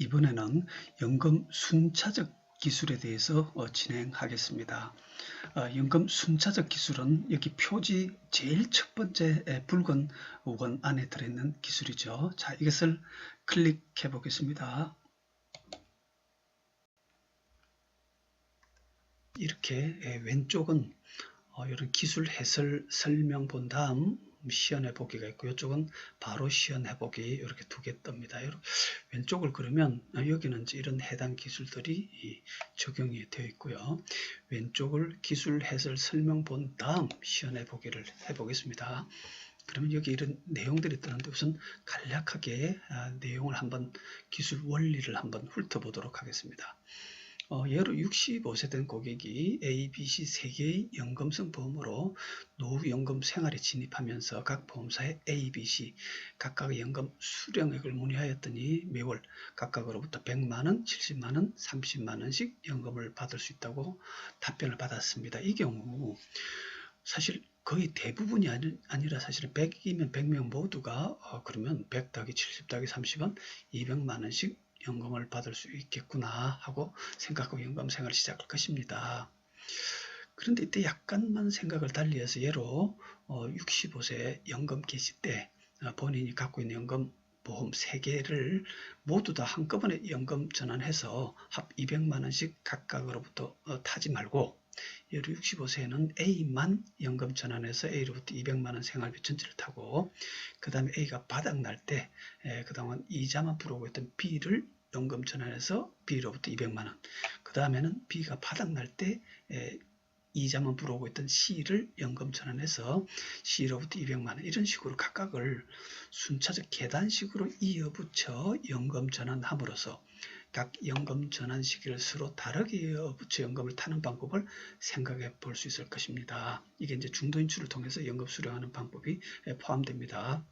이번에는 연금 순차적 기술에 대해서 진행하겠습니다. 연금 순차적 기술은 여기 표지 제일 첫 번째 붉은 원 안에 들어있는 기술이죠. 자, 이것을 클릭해 보겠습니다. 이렇게 왼쪽은 이런 기술 해설 설명 본 다음 시연해 보기가 있고, 이쪽은 바로 시연해 보기 이렇게 두 개 뜹니다. 왼쪽을 그러면 여기는 이런 해당 기술들이 적용이 되어 있고요. 왼쪽을 기술 해설 설명 본 다음 시연해 보기를 해 보겠습니다. 그러면 여기 이런 내용들이 뜨는데 우선 간략하게 내용을 한번 기술 원리를 한번 훑어보도록 하겠습니다. 예로 65세 된 고객이 A, B, C 3개의 연금성 보험으로 노후연금 생활에 진입하면서 각 보험사의 A, B, C 각각의 연금 수령액을 문의하였더니 매월 각각으로부터 100만원, 70만원, 30만원씩 연금을 받을 수 있다고 답변을 받았습니다. 이 경우 사실 거의 대부분이 아니라 사실은 100이면 100명 모두가 그러면 100 더하기 70 더하기 30은 200만원씩 연금을 받을 수 있겠구나 하고 생각하고 연금 생활을 시작할 것입니다. 그런데 이때 약간만 생각을 달리해서 예로 65세 연금 개시 때 본인이 갖고 있는 연금 보험 3개를 모두 다 한꺼번에 연금 전환해서 합 200만원씩 각각으로부터 타지 말고 예로 65세에는 A만 연금 전환해서 A로부터 200만원 생활비 전체를 타고 그 다음에 A가 바닥날 때 그동안 이자만 불어오고 있던 B를 연금 전환해서 B로부터 200만원, 그 다음에는 B가 바닥날 때 이자만 불어오고 있던 C를 연금 전환해서 C로부터 200만원, 이런 식으로 각각을 순차적 계단식으로 이어붙여 연금 전환함으로써 각 연금 전환 시기를 서로 다르게 이어붙여 연금을 타는 방법을 생각해 볼 수 있을 것입니다. 이게 이제 중도 인출을 통해서 연금 수령하는 방법이 포함됩니다.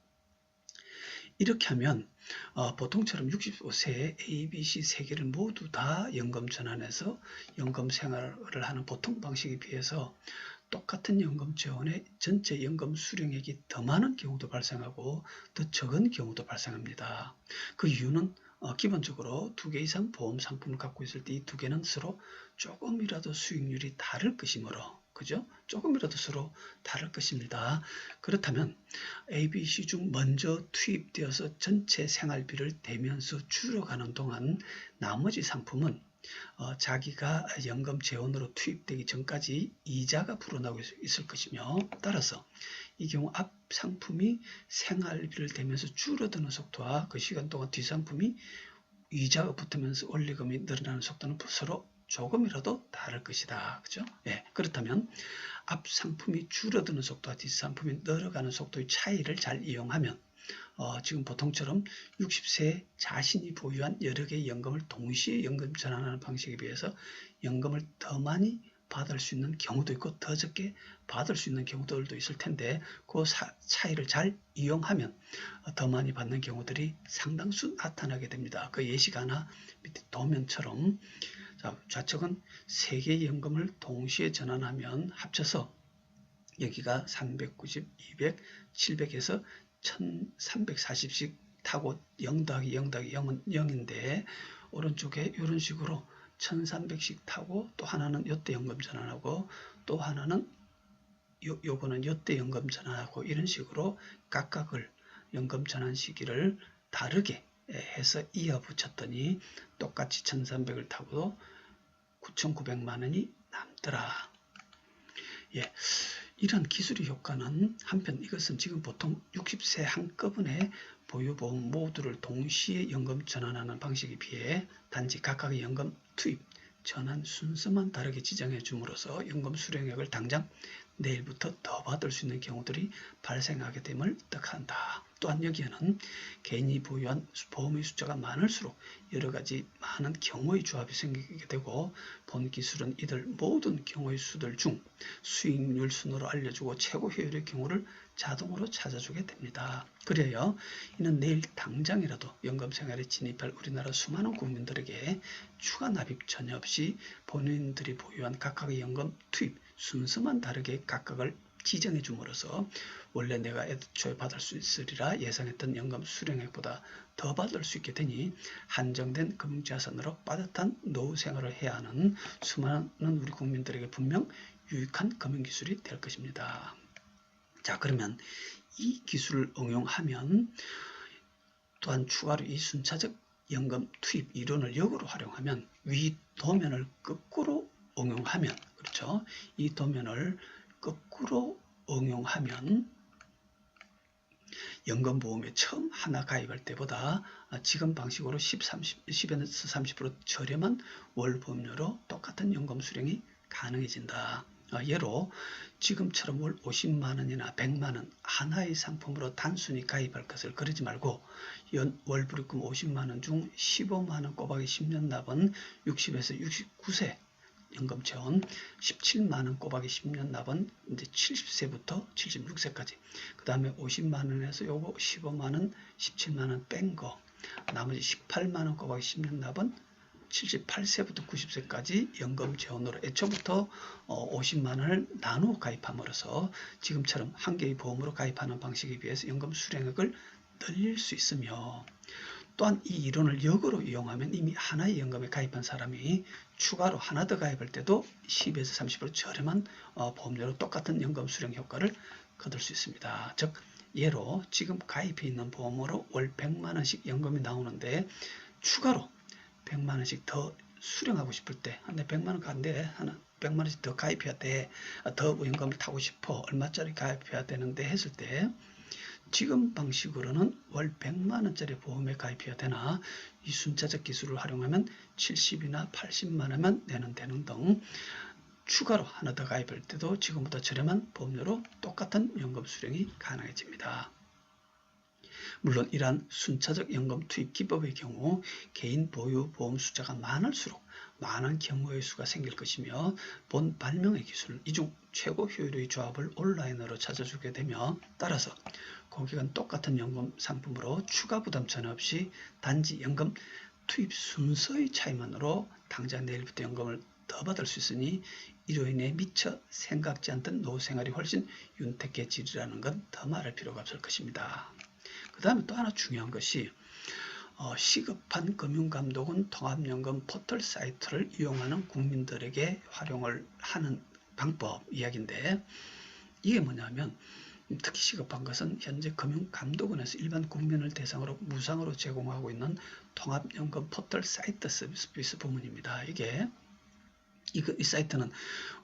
이렇게 하면 보통처럼 65세에 A, B, C 3개를 모두 다 연금 전환해서 연금 생활을 하는 보통 방식에 비해서 똑같은 연금 재원의 전체 연금 수령액이 더 많은 경우도 발생하고 더 적은 경우도 발생합니다. 그 이유는 기본적으로 2개 이상 보험 상품을 갖고 있을 때 이 2개는 서로 조금이라도 수익률이 다를 것이므로, 그죠? 조금이라도 서로 다를 것입니다. 그렇다면 A, B, C 중 먼저 투입되어서 전체 생활비를 대면서 줄여가는 동안 나머지 상품은 자기가 연금 재원으로 투입되기 전까지 이자가 불어나고 있을 것이며, 따라서 이 경우 앞 상품이 생활비를 대면서 줄어드는 속도와 그 시간 동안 뒷 상품이 이자가 붙으면서 원리금이 늘어나는 속도는 서로 조금이라도 다를 것이다. 그죠? 예, 그렇다면 앞 상품이 줄어드는 속도와 뒷 상품이 늘어가는 속도의 차이를 잘 이용하면 지금 보통처럼 60세 자신이 보유한 여러 개의 연금을 동시에 연금 전환하는 방식에 비해서 연금을 더 많이 받을 수 있는 경우도 있고 더 적게 받을 수 있는 경우들도 있을 텐데, 그 차이를 잘 이용하면 더 많이 받는 경우들이 상당수 나타나게 됩니다. 그 예시가 하나 밑에 도면처럼, 좌측은 3개의 연금을 동시에 전환하면 합쳐서 여기가 390, 200, 700에서 1340씩 타고 0 더하기 0 더하기 0은 0인데 오른쪽에 이런 식으로 1300씩 타고, 또 하나는 요때 연금 전환하고, 또 하나는 요거는 요때 연금 전환하고, 이런 식으로 각각을 연금 전환 시기를 다르게 해서 이어 붙였더니 똑같이 1300을 타고도 9900만원이 남더라. 예, 이런 기술의 효과는 한편 이것은 지금 보통 60세 한꺼번에 보유보험 모두를 동시에 연금 전환하는 방식에 비해 단지 각각의 연금 투입, 전환 순서만 다르게 지정해 줌으로써 연금 수령액을 당장 내일부터 더 받을 수 있는 경우들이 발생하게 됨을 뜻한다. 또한 여기에는 개인이 보유한 보험의 숫자가 많을수록 여러가지 많은 경우의 조합이 생기게 되고, 본 기술은 이들 모든 경우의 수들 중 수익률 순으로 알려주고 최고 효율의 경우를 자동으로 찾아주게 됩니다. 그래요, 이는 내일 당장이라도 연금 생활에 진입할 우리나라 수많은 국민들에게 추가 납입 전혀 없이 본인들이 보유한 각각의 연금 투입 순서만 다르게 각각을 지정해 줌으로써 원래 내가 애초에 받을 수 있으리라 예상했던 연금 수령액보다 더 받을 수 있게 되니 한정된 금융자산으로 빠듯한 노후 생활을 해야 하는 수많은 우리 국민들에게 분명 유익한 금융기술이 될 것입니다. 자, 그러면 이 기술을 응용하면 또한 추가로 이 순차적 연금 투입 이론을 역으로 활용하면 위 도면을 거꾸로 응용하면, 그렇죠? 이 도면을 거꾸로 응용하면 연금보험에 처음 하나 가입할 때보다 지금 방식으로 10에서 30% 저렴한 월보험료로 똑같은 연금 수령이 가능해진다. 예로 지금처럼 월 50만원이나 100만원 하나의 상품으로 단순히 가입할 것을 그러지 말고 월 불입금 50만원 중 15만원 곱하기 10년 납은 60에서 69세 연금체온, 17만원 곱하기 10년 납은 이제 70세부터 76세까지. 그 다음에 50만원에서 요거 15만원, 17만원 뺀 거. 나머지 18만원 곱하기 10년 납은 78세부터 90세까지 연금체온으로 애초부터 50만원을 나누어 가입함으로써 지금처럼 한 개의 보험으로 가입하는 방식에 비해서 연금 수령액을 늘릴 수 있으며, 또한 이 이론을 역으로 이용하면 이미 하나의 연금에 가입한 사람이 추가로 하나 더 가입할 때도 10에서 30% 저렴한 보험료로 똑같은 연금 수령 효과를 거둘 수 있습니다. 즉 예로 지금 가입해 있는 보험으로 월 100만원씩 연금이 나오는데 추가로 100만원씩 더 수령하고 싶을 때, 내 100만원 간데 하나 100만원씩 더 가입해야 돼, 더 연금을 타고 싶어, 얼마짜리 가입해야 되는데 했을 때 지금 방식으로는 월 100만원짜리 보험에 가입해야 되나 이 순차적 기술을 활용하면 70이나 80만원만 내는 되는 등 추가로 하나 더 가입할 때도 지금보다 저렴한 보험료로 똑같은 연금 수령이 가능해집니다. 물론 이러한 순차적 연금 투입 기법의 경우 개인 보유 보험 숫자가 많을수록 많은 경우의 수가 생길 것이며 본 발명의 기술 이 중 최고 효율의 조합을 온라인으로 찾아주게 되며 따라서 고객은 똑같은 연금 상품으로 추가 부담 전혀 없이 단지 연금 투입 순서의 차이만으로 당장 내일부터 연금을 더 받을 수 있으니 이로 인해 미처 생각지 않던 노후 생활이 훨씬 윤택해지리라는 건 더 말할 필요가 없을 것입니다. 그 다음에 또 하나 중요한 것이 시급한 금융감독은 통합연금 포털 사이트를 이용하는 국민들에게 활용을 하는 방법 이야기인데, 이게 뭐냐면 특히 시급한 것은 현재 금융감독원에서 일반 국민을 대상으로 무상으로 제공하고 있는 통합연금 포털 사이트 서비스 부문입니다. 이 사이트는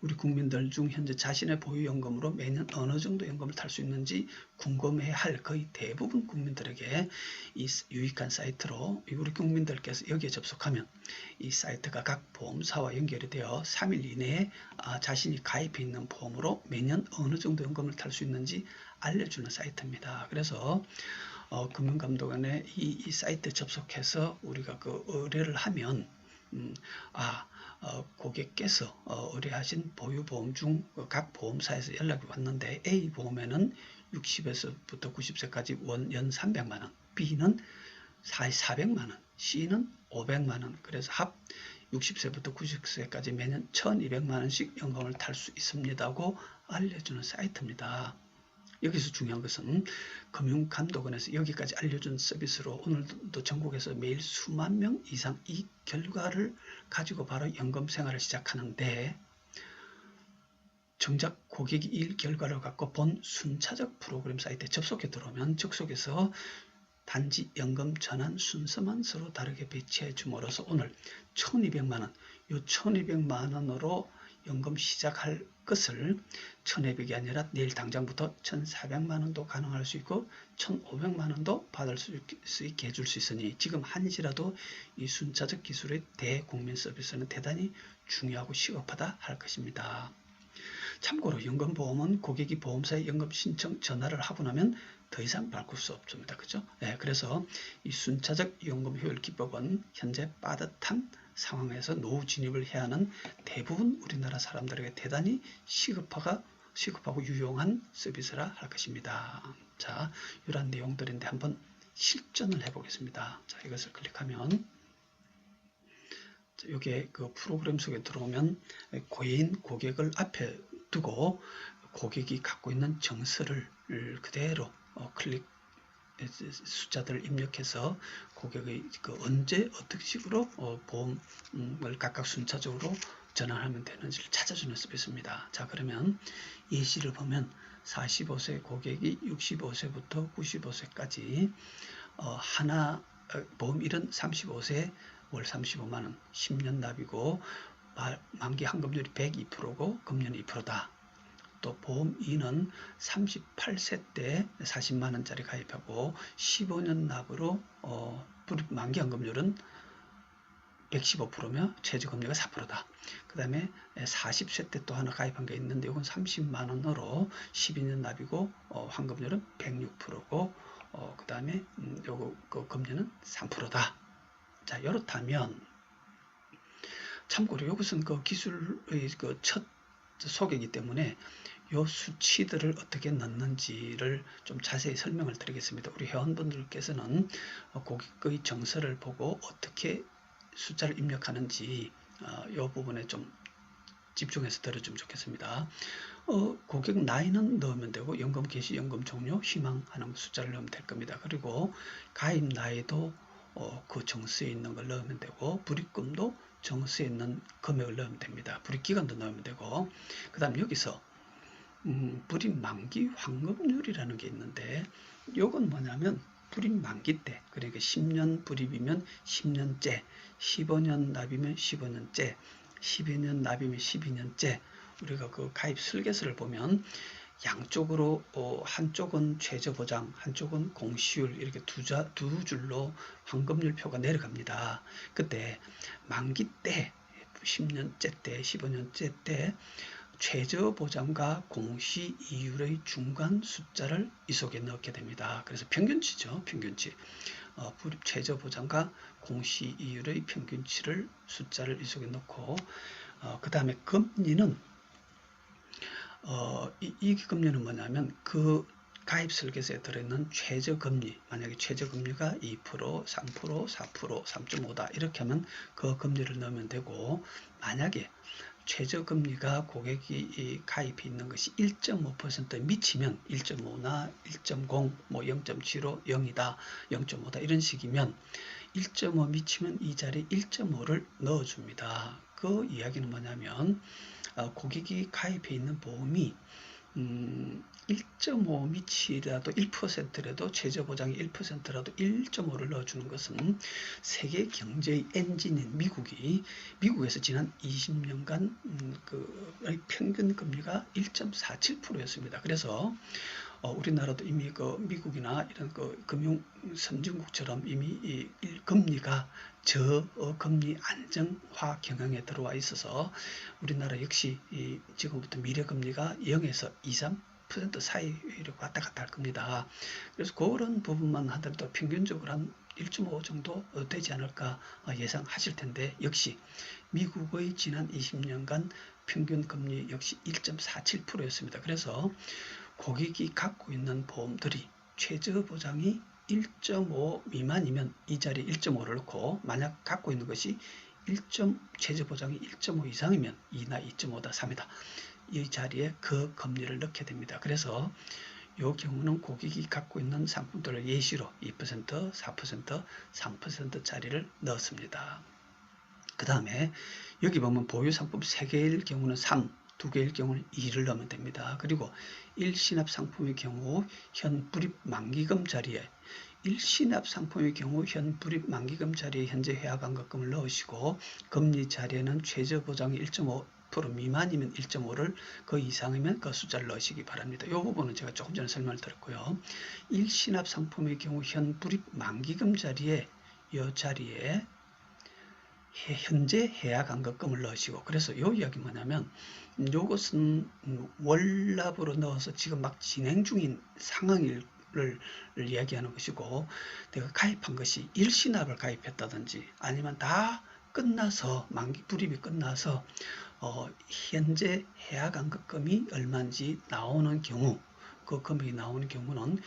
우리 국민들 중 현재 자신의 보유연금으로 매년 어느 정도 연금을 탈 수 있는지 궁금해할 거의 대부분 국민들에게 이 유익한 사이트로 우리 국민들께서 여기에 접속하면 이 사이트가 각 보험사와 연결이 되어 3일 이내에 자신이 가입해 있는 보험으로 매년 어느 정도 연금을 탈 수 있는지 알려주는 사이트입니다. 그래서 금융감독원에 이 사이트에 접속해서 우리가 그 의뢰를 하면 고객께서 의뢰하신 보유보험 중 각 보험사에서 연락이 왔는데 A 보험에는 60에서부터 90세까지 연 300만원, B는 400만원, C는 500만원, 그래서 합 60세부터 90세까지 매년 1200만원씩 연금을 탈 수 있습니다고 알려주는 사이트입니다. 여기서 중요한 것은 금융감독원에서 여기까지 알려준 서비스로 오늘도 전국에서 매일 수만 명 이상 이 결과를 가지고 바로 연금 생활을 시작하는데, 정작 고객이 이 결과를 갖고 본 순차적 프로그램 사이트에 접속해 들어오면 접속해서 단지 연금 전환 순서만 서로 다르게 배치해 줌으로써 오늘 1200만원, 이 1200만원으로 연금 시작할 것을 1200이 아니라 내일 당장부터 1400만원도 가능할 수 있고 1500만원도 받을 수 있게 해줄 수 있으니 지금 한시라도 이 순차적 기술의 대국민 서비스는 대단히 중요하고 시급하다 할 것입니다. 참고로 연금보험은 고객이 보험사에 연금 신청 전화를 하고 나면 더 이상 바꿀 수 없습니다. 그죠? 네, 그래서 이 순차적 연금 효율 기법은 현재 빠듯한 상황에서 노후 진입을 해야 하는 대부분 우리나라 사람들에게 대단히 시급하고 유용한 서비스라 할 것입니다. 자, 이러한 내용들인데 한번 실전을 해보겠습니다. 자, 이것을 클릭하면 여기에 그 프로그램 속에 들어오면 고객을 앞에 두고 고객이 갖고 있는 정서를 그대로 클릭 숫자들을 입력해서 고객의 언제 어떤 식으로 보험을 각각 순차적으로 전환하면 되는지를 찾아주는 서비스입니다. 자, 그러면 예시를 보면 45세 고객이 65세부터 95세까지 하나 보험 1은 35세 월 35만원 10년 납이고 만기 환급률이 102%고 금리는 2%다. 또 보험 2는 38세 때 40만원짜리 가입하고 15년 납으로 만기 환급률은 115%며 최저금리가 4%다. 그 다음에 40세 때 또 하나 가입한 게 있는데 이건 30만원으로 12년 납이고 환급률은 106%고 그 다음에 요거 금리는 3%다. 자, 이렇다면 참고로 이것은 기술의 첫 소개이기 때문에 이 수치들을 어떻게 넣는지를 좀 자세히 설명을 드리겠습니다. 우리 회원분들께서는 고객의 정서를 보고 어떻게 숫자를 입력하는지 이 부분에 좀 집중해서 들어주면 좋겠습니다. 고객 나이는 넣으면 되고 연금 개시, 연금 종료, 희망하는 숫자를 넣으면 될 겁니다. 그리고 가입 나이도 그 정수에 있는 걸 넣으면 되고 불입금도 정수에 있는 금액을 넣으면 됩니다. 불입기간도 넣으면 되고 그 다음 여기서 불입 만기 환급률이라는 게 있는데 이건 뭐냐면 불입 만기 때, 그러니까 10년 불입이면 10년째, 15년 납이면 15년째, 12년 납이면 12년째. 우리가 그 가입 설계서를 보면 양쪽으로 한쪽은 최저보장, 한쪽은 공시율 이렇게 두 줄로 환급률 표가 내려갑니다. 그때 만기 때 10년째 때, 15년째 때 최저보장과 공시 이율의 중간 숫자를 이 속에 넣게 됩니다. 그래서 평균치죠. 평균치. 최저보장과 공시 이율의 평균치를 숫자를 이 속에 넣고 그 다음에 금리는 이 금리는 뭐냐면 그 가입 설계서에 들어있는 최저금리, 만약에 최저금리가 2%, 3%, 4%, 3.5다 이렇게 하면 그 금리를 넣으면 되고 만약에 최저금리가 고객이 가입해 있는 것이 1.5%에 미치면 1.5나 1.0, 뭐 0.75, 0이다, 0.5다 이런 식이면 1.5 미치면 이 자리에 1.5를 넣어줍니다. 그 이야기는 뭐냐면 고객이 가입해 있는 보험이 1.5 미치라도 1%라도 최저보장이 1%라도 1.5를 넣어주는 것은 세계 경제의 엔진인 미국에서 지난 20년간 평균 금리가 1.47%였습니다. 그래서 우리나라도 이미 미국이나 이런 금융 선진국처럼 이미 이 금리가 저금리 안정화 경향에 들어와 있어서 우리나라 역시 지금부터 미래금리가 0에서 2, 3% 사이로 왔다 갔다 할 겁니다. 그래서 그런 부분만 하더라도 평균적으로 한 1.5 정도 되지 않을까 예상하실 텐데 역시 미국의 지난 20년간 평균 금리 역시 1.47%였습니다. 그래서 고객이 갖고 있는 보험들이 최저보장이 1.5 미만이면 이 자리에 1.5를 넣고 만약 갖고 있는 것이 최저보장이 1.5 이상이면 2나 2.5다 3이다 이 자리에 그 금리를 넣게 됩니다. 그래서 이 경우는 고객이 갖고 있는 상품들을 예시로 2%, 4%, 3%짜리를 넣었습니다. 그 다음에 여기 보면 보유 상품 3개일 경우는 3, 2개일 경우는 2를 넣으면 됩니다. 그리고 1신합 상품의 경우 현 불입 만기금 자리에 1신합 상품의 경우 현 불입 만기금 자리에 현재 해약환급금을 넣으시고 금리 자리에는 최저보장이 1.5% 미만이면 1.5를 그 이상이면 그 숫자를 넣으시기 바랍니다. 이 부분은 제가 조금 전에 설명을 드렸고요. 1신합 상품의 경우 현 불입 만기금 자리에 이 자리에 현재 해약환급금을 넣으시고 그래서 이 이야기 뭐냐면 이것은 월납으로 넣어서 지금 막 진행 중인 상황을 이야기하는 것이고 내가 가입한 것이 일시납을 가입했다든지 아니면 다 끝나서 만기 불입이 끝나서 현재 해약환급금이 얼마인지 나오는 경우 그 금액이 나오는 경우는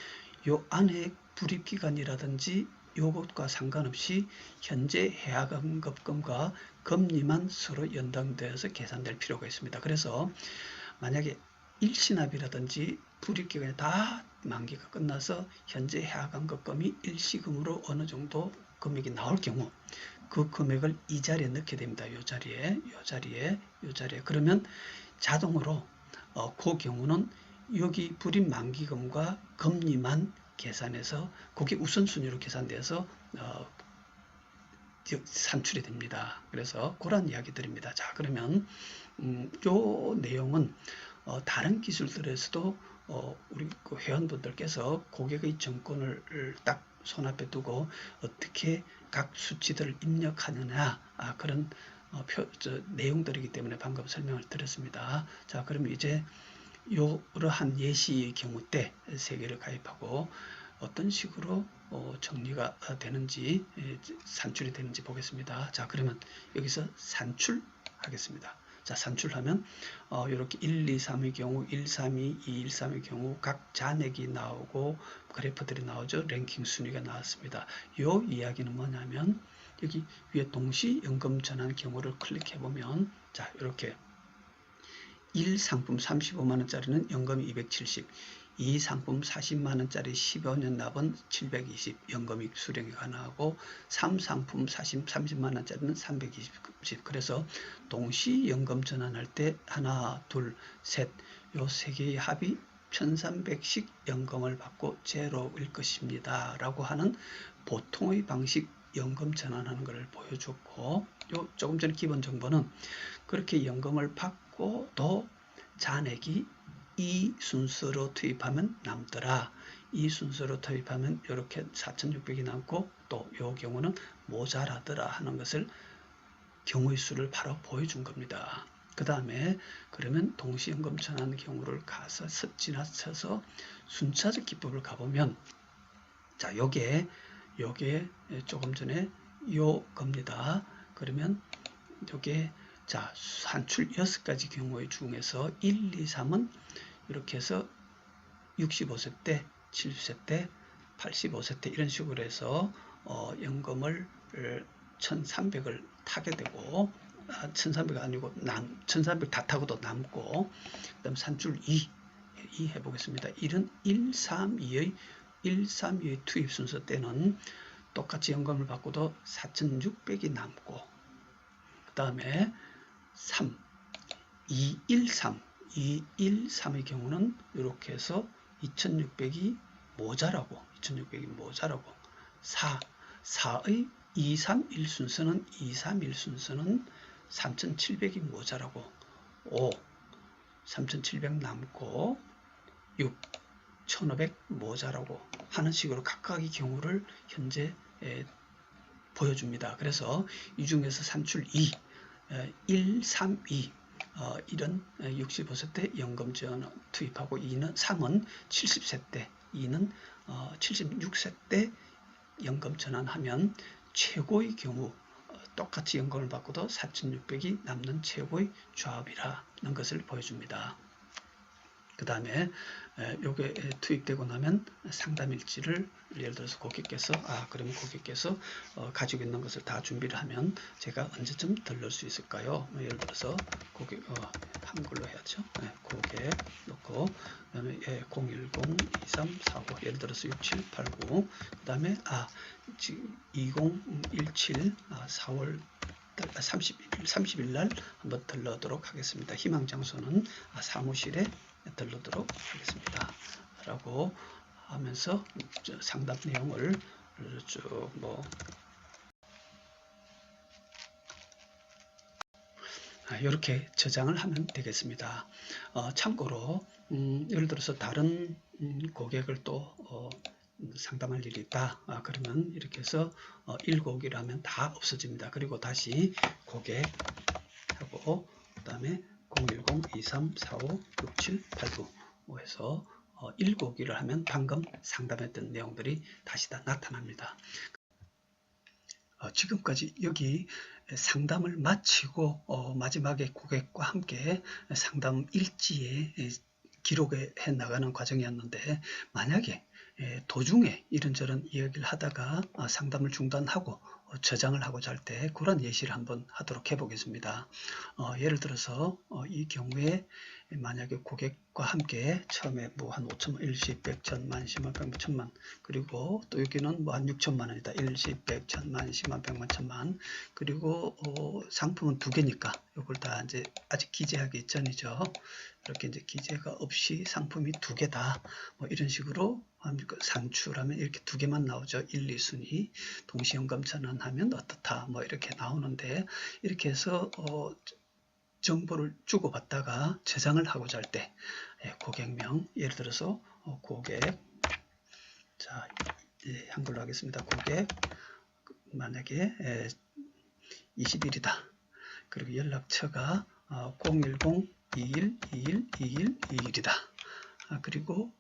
요 안에 불입기간이라든지 요것과 상관없이 현재 해약환급금과 금리만 서로 연동되어서 계산될 필요가 있습니다. 그래서 만약에 일시납이라든지 불입기간이 다 만기가 끝나서 현재 해약한 것금이 일시금으로 어느 정도 금액이 나올 경우 그 금액을 이 자리에 넣게 됩니다. 요 자리에. 그러면 자동으로 그 경우는 여기 불입 만기금과 금리만 계산해서 그게 우선순위로 계산돼서 산출이 됩니다. 그래서 그런 이야기 드립니다. 자, 그러면 요 내용은 다른 기술들에서도 우리 그 회원분들께서 고객의 정권을 딱 손앞에 두고 어떻게 각 수치들을 입력하느냐 그런 내용들이기 때문에 방금 설명을 드렸습니다. 자, 그러면 이제 이러한 예시의 경우 때 세 개를 가입하고 어떤 식으로 정리가 되는지 산출이 되는지 보겠습니다. 자, 그러면 여기서 산출하겠습니다. 자, 산출하면 이렇게 1, 2, 3의 경우 1, 3, 2, 2, 1, 3의 경우 각 잔액이 나오고 그래프들이 나오죠. 랭킹 순위가 나왔습니다. 이 이야기는 뭐냐면 여기 위에 동시 연금 전환 경우를 클릭해 보면 자, 이렇게 1 상품 35만원짜리는 연금이 270, 2 상품 40만원짜리 15년 납은 720 연금이 수령이 가능하고 3 상품 30만원짜리는 320. 그래서 동시 연금 전환할 때 하나, 둘, 셋, 요 세 개의 합이 1300씩 연금을 받고 제로일 것입니다. 라고 하는 보통의 방식 연금 전환하는 것을 보여줬고, 요 조금 전에 기본 정보는 그렇게 연금을 받고 또 잔액이 이 순서로 투입하면 남더라. 이 순서로 투입하면 이렇게 4,600이 남고 또 이 경우는 모자라더라 하는 것을 경우의 수를 바로 보여준 겁니다. 그 다음에 그러면 동시연금 전환 경우를 가서 지나쳐서 순차적 기법을 가보면 자, 요게 조금 전에 요 겁니다. 그러면 요게 자, 산출 6가지 경우의 중에서 1, 2, 3은 이렇게 해서 65세 때, 70세 때, 85세 때 이런 식으로 해서 연금을 1300을 타게 되고 1300 아니고 1300 다 타고도 남고 그 다음 산출 2 해보겠습니다. 1은 1, 3, 2의 투입 순서 때는 똑같이 연금을 받고도 4600이 남고 그 다음에 3, 2, 1, 3 213의 경우는 이렇게 해서 2600이 모자라고 4의 231 순서는 231 순서는 3700이 모자라고 5 3700 남고 6 1500 모자라고 하는 식으로 각각의 경우를 현재 보여줍니다. 그래서 이 중에서 산출 2 1, 3, 2 1은 65세 때 연금 지원 투입하고 3은 70세 때 2는 76세 때 연금 전환하면 최고의 경우 똑같이 연금을 받고도 4,600이 남는 최고의 조합이라는 것을 보여줍니다. 그 다음에 요게 투입되고 나면 상담일지를 예를 들어서 고객께서 그러면 고객께서 가지고 있는 것을 다 준비를 하면 제가 언제쯤 들를 수 있을까요? 예를 들어서 고객 한글로 해야죠. 고객 넣고 그 다음에 010-2345 예를 들어서 6789 그 다음에 2017 4월 30일 날 한번 들러도록 하겠습니다. 희망 장소는 사무실에 들르도록 하겠습니다. 라고 하면서 상담 내용을 쭉 이렇게 저장을 하면 되겠습니다. 참고로 예를 들어서 다른 고객을 또 상담할 일이 있다. 그러면 이렇게 해서 1고기를 하면 다 없어집니다. 그리고 다시 고객하고 그 다음에 010-2345-6789 해서 1고기를 하면 방금 상담했던 내용들이 다시 다 나타납니다. 지금까지 여기 상담을 마치고 마지막에 고객과 함께 상담 일지에 기록해 나가는 과정이었는데 만약에 도중에 이런저런 이야기를 하다가 상담을 중단하고 저장을 하고자 할 때 그런 예시를 한번 하도록 해보겠습니다. 예를 들어서 이 경우에 만약에 고객과 함께 처음에 뭐 한 5천만, 일시, 100, 1000만, 10만, 100만, 1000만, 그리고 또 여기는 뭐 한 6천만 원이다. 일시, 100, 1000만, 10만, 100만, 1000만. 그리고 상품은 두 개니까 이걸 다 이제 아직 기재하기 전이죠. 이렇게 이제 기재가 없이 상품이 두 개다. 뭐 이런 식으로 산출하면 이렇게 두 개만 나오죠. 1, 2순위. 동시연금 전환하면 어떻다. 뭐 이렇게 나오는데 이렇게 해서 정보를 주고받다가 저장을 하고자 할 때 고객명, 예를 들어서 고객, 자 한글로 하겠습니다. 고객 만약에 20일이다. 그리고 연락처가 010-21-21-21-21이다. 그리고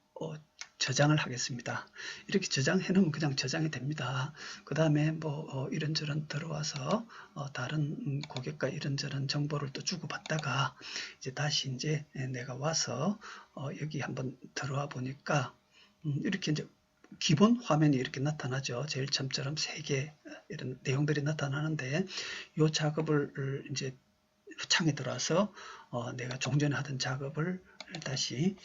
저장을 하겠습니다. 이렇게 저장해 놓으면 그냥 저장이 됩니다. 그 다음에 뭐 이런저런 들어와서 다른 고객과 이런저런 정보를 또 주고받다가 이제 다시 이제 내가 와서 여기 한번 들어와 보니까 이렇게 이제 기본 화면이 이렇게 나타나죠. 제일 처음처럼 3개 이런 내용들이 나타나는데 이 작업을 이제 창에 들어와서 내가 종전에 하던 작업을 다시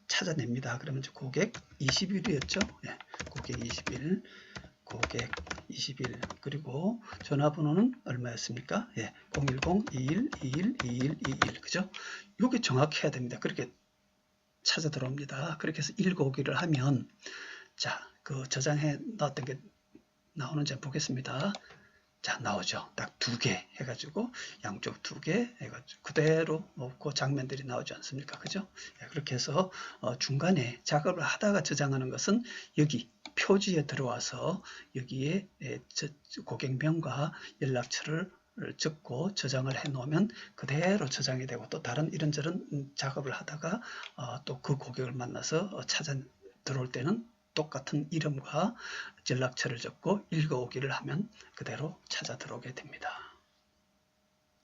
찾아냅니다. 그러면 이제 고객 20일이었죠. 예, 고객 20일, 고객 20일, 그리고 전화번호는 얼마였습니까? 예, 010-21-21-21, 그죠? 요게 정확해야 됩니다. 그렇게 찾아 들어옵니다. 그렇게 해서 읽어오기를 하면, 자, 그 저장해 놨던 게 나오는지 한번 보겠습니다. 자, 나오죠. 딱 2개 해가지고 양쪽 2개 해가지고 그대로 그 장면들이 나오지 않습니까? 그죠? 그렇게 해서 중간에 작업을 하다가 저장하는 것은 여기 표지에 들어와서 여기에 고객명과 연락처를 적고 저장을 해 놓으면 그대로 저장이 되고 또 다른 이런저런 작업을 하다가 또 그 고객을 만나서 찾아 들어올 때는 똑같은 이름과 연락처를 적고 읽어오기를 하면 그대로 찾아 들어오게 됩니다.